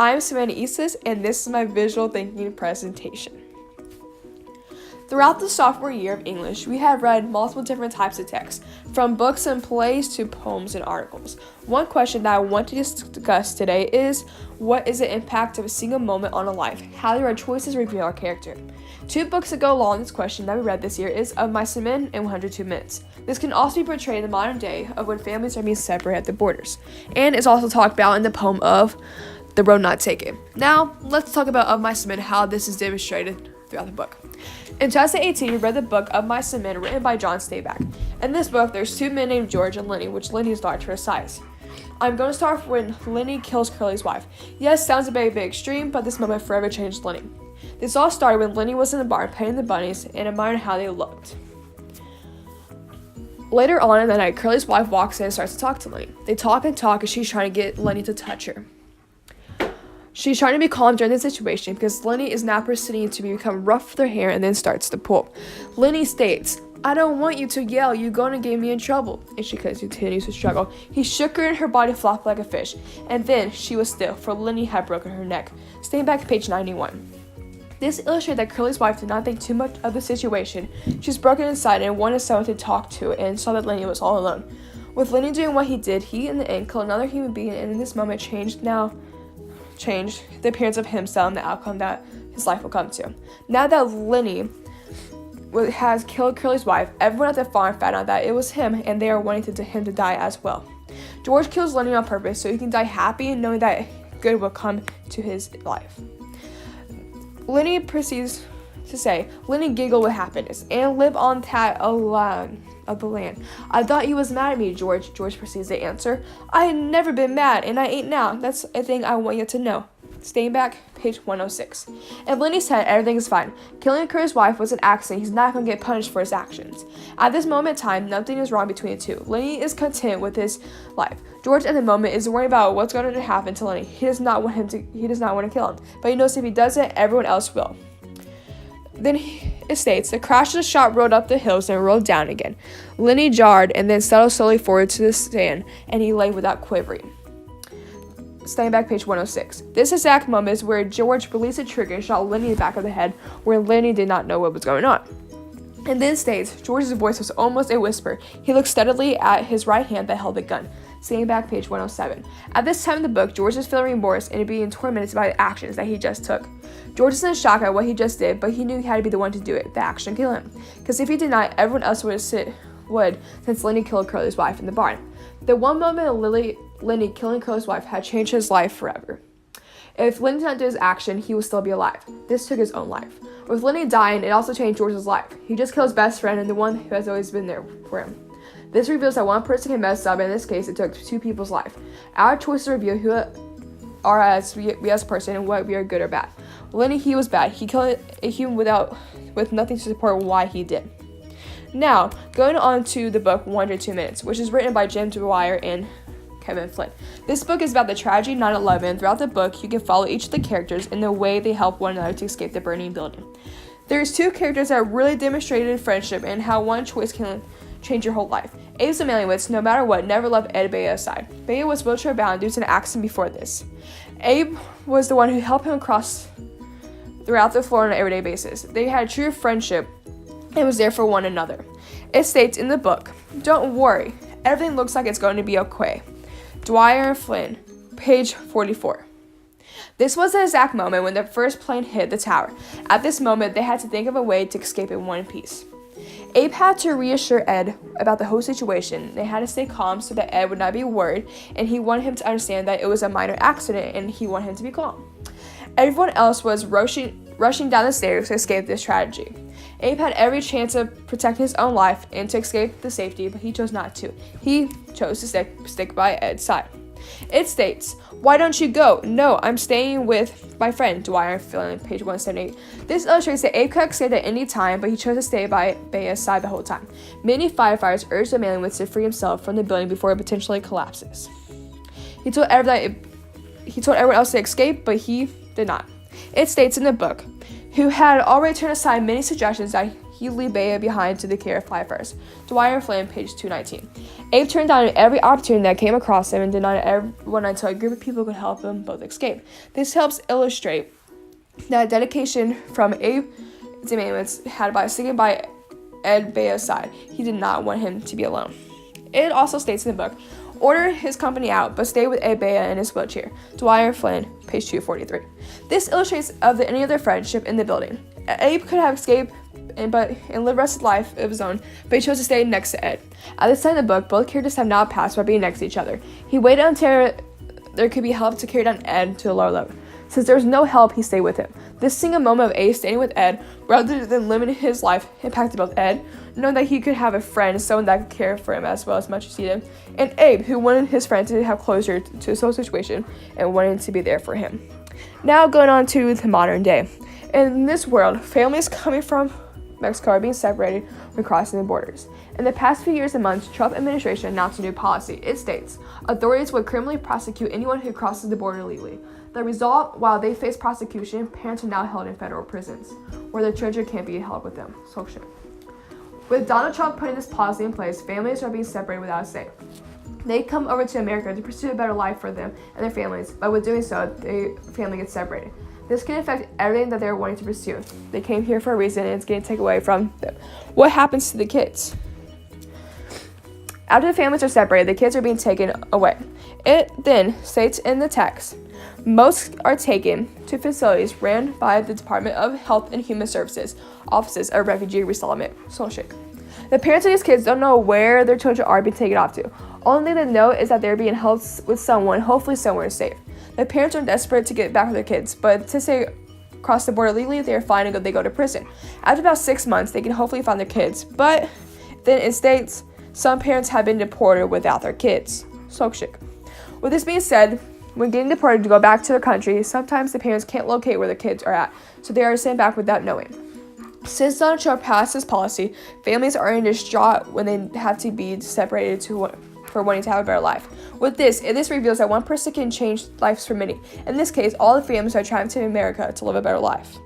I'm Savannah Isis, and this is my visual thinking presentation. Throughout the sophomore year of English, we have read multiple different types of text, from books and plays to poems and articles. One question that I want to discuss today is, what is the impact of a single moment on a life? How do our choices reveal our character? 2 books that go along with this question that we read this year is Of Mice and Men and 102 Minutes. This can also be portrayed in the modern day of when families are being separated at the borders, and is also talked about in the poem of The Road Not Taken. Now, let's talk about Of Mice and Men, how this is demonstrated throughout the book. In 2018, we read the book Of Mice and Men, written by John Steinbeck. In this book, there's 2 men named George and Lenny, which Lenny is large for his size. I'm going to start off when Lenny kills Curly's wife. Yes, sounds a bit extreme, but this moment forever changed Lenny. This all started when Lenny was in the barn petting the bunnies and admiring how they looked. Later on in the night, Curly's wife walks in and starts to talk to Lenny. They talk and talk as she's trying to get Lenny to touch her. She's trying to be calm during the situation because Lenny is now proceeding to become rough with her hair and then starts to pull. Lenny states, "I don't want you to yell, you're going to get me in trouble." And she continues to struggle. He shook her and her body flopped like a fish. And then she was still, for Lenny had broken her neck. Staying back to page 91. This illustrated that Curly's wife did not think too much of the situation. She was broken inside and wanted someone to talk to and saw that Lenny was all alone. With Lenny doing what he did, he in the end killed another human being and in this moment changed the appearance of himself and the outcome that his life will come to. Now that Lenny has killed Curly's wife, everyone at the farm found out that it was him and they are wanting him to die as well. George kills Lenny on purpose so he can die happy knowing that good will come to his life. Lenny proceeds to say, "Lenny giggled with happiness and live on that alone of the land. I thought you was mad at me, George." George proceeds to answer, "I had never been mad, and I ain't now. That's a thing I want you to know." Staying back, page 106. In Lenny's head, everything is fine. Killing Curly's wife was an accident. He's not going to get punished for his actions. At this moment in time, nothing is wrong between the two. Lenny is content with his life. George, at the moment, is worried about what's going to happen to Lenny. He does not want to kill him, but he knows if he doesn't, everyone else will. Then it states, "The crash of the shot rolled up the hills and rolled down again. Lenny jarred and then settled slowly forward to the sand, and he lay without quivering." Staying back, page 106. This exact moment is where George released the trigger and shot Lenny in the back of the head, where Lenny did not know what was going on. And then states, George's voice was almost a whisper. He looked steadily at his right hand that held the gun. Staying back, page 107. At this time in the book, George is feeling remorse and being tormented by the actions that he just took. George is in shock at what he just did, but he knew he had to be the one to do it, the action kill him. Because if he did not, everyone else would, since Lenny killed Curly's wife in the barn. The one moment of Lenny killing Curly's wife had changed his life forever. If Lenny did not do his action, he would still be alive. This took his own life. With Lenny dying, it also changed George's life. He just killed his best friend and the one who has always been there for him. This reveals that one person can mess up, and in this case, it took 2 people's life. Our choices reveal who are as we as a person and what we are good or bad. Lenny, he was bad. He killed a human with nothing to support why he did. Now, going on to the book 102 Minutes, which is written by Jim Dwyer and Kevin Flynn. This book is about the tragedy of 9/11. Throughout the book, you can follow each of the characters in the way they help one another to escape the burning building. There's 2 characters that really demonstrated friendship and how one choice can change your whole life. Abe Zamaliewicz, no matter what, never left Ed Bea's side. Bea was wheelchair bound due to an accident before this. Abe was the one who helped him cross throughout the floor on an everyday basis. They had true friendship and was there for one another. It states in the book, "Don't worry, everything looks like it's going to be okay." Dwyer and Flynn, page 44. This was the exact moment when the first plane hit the tower. At this moment, they had to think of a way to escape in one piece. Abe had to reassure Ed about the whole situation. They had to stay calm so that Ed would not be worried, and he wanted him to understand that it was a minor accident, and he wanted him to be calm. Everyone else was rushing down the stairs to escape this tragedy. Abe had every chance of protecting his own life and to escape the safety, but he chose not to. He chose to stick by Ed's side. It states, "Why don't you go?" "No, I'm staying with my friend," Dwyer and Flynn, page 178. This illustrates that Abe could escape at any time, but he chose to stay by Bea's side the whole time. Many firefighters urged the Zamaliewicz to free himself from the building before it potentially collapses. He told everyone else to escape, but he did not. It states in the book, who had already turned aside many suggestions that he'd leave Bea behind to the care of Fly First. Dwyer Flynn, page 219. Abe turned down every opportunity that came across him and denied everyone until a group of people could help them both escape. This helps illustrate that dedication from Abe Zimanowitz had by sticking by Ed Bea's side. He did not want him to be alone. It also states in the book, order his company out, but stay with Ed Bea in his wheelchair. Dwyer Flynn, page 243. This illustrates of the any other friendship in the building. Abe could have escaped and live the rest of life of his own, but he chose to stay next to Ed. At this time in the book, both characters have now passed by being next to each other. He waited until there could be help to carry down Ed to a lower level. Since there was no help, he stayed with him. This single moment of Abe staying with Ed, rather than limiting his life, impacted both Ed, knowing that he could have a friend, someone that could care for him as well as much as he did, and Abe, who wanted his friend to have closure to his whole situation and wanted to be there for him. Now going on to the modern day. In this world, families coming from Mexico are being separated when crossing the borders. In the past few years and months, Trump administration announced a new policy. It states, authorities would criminally prosecute anyone who crosses the border illegally. The result, while they face prosecution, parents are now held in federal prisons, where their children can't be held with them. So shit. With Donald Trump putting this policy in place, families are being separated without a say. They come over to America to pursue a better life for them and their families, but with doing so, the family gets separated. This can affect everything that they're wanting to pursue. They came here for a reason, and it's getting taken away from them. What happens to the kids? After the families are separated, the kids are being taken away. It then states in the text, most are taken to facilities ran by the Department of Health and Human Services, offices of refugee resettlement. The parents of these kids don't know where their children are being taken off to. Only thing they know is that they're being held with someone, hopefully somewhere safe. The parents are desperate to get back with their kids, but to say cross the border legally, they are fine and they go to prison. After about 6 months, they can hopefully find their kids, but then it states some parents have been deported without their kids. With this being said, when getting deported to go back to their country, sometimes the parents can't locate where their kids are at, so they are sent back without knowing. Since Donald Trump passed this policy, families are in distraught when they have to be separated for wanting to have a better life. With this, reveals that one person can change lives for many. In this case, all the families are trying to America to live a better life.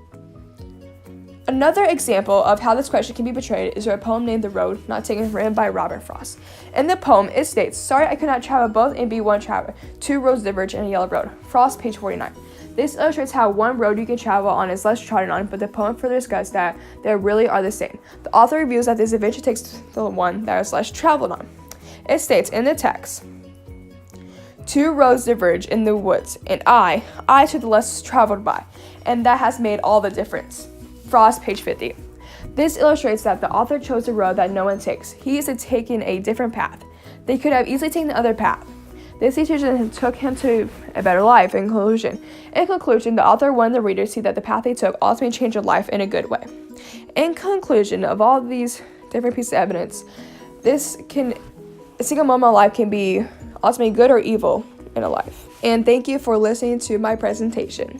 Another example of how this question can be portrayed is a poem named The Road Not Taken, written by Robert Frost. In the poem, it states, sorry I could not travel both and be one traveler. Two roads diverge in a yellow road. Frost, page 49. This illustrates how one road you can travel on is less trodden on, but the poem further discusses that they really are the same. The author reveals that this eventually takes the one that is less traveled on. It states in the text, two roads diverge in the woods, and I took the less traveled by, and that has made all the difference. Frost, page 50. This illustrates that the author chose a road that no one takes. He is taking a different path. They could have easily taken the other path. This decision took him to a better life. In conclusion, the author wanted the reader to see that the path they took ultimately changed their life in a good way. In conclusion of all these different pieces of evidence, a single moment of life can be ultimately good or evil in a life. And thank you for listening to my presentation.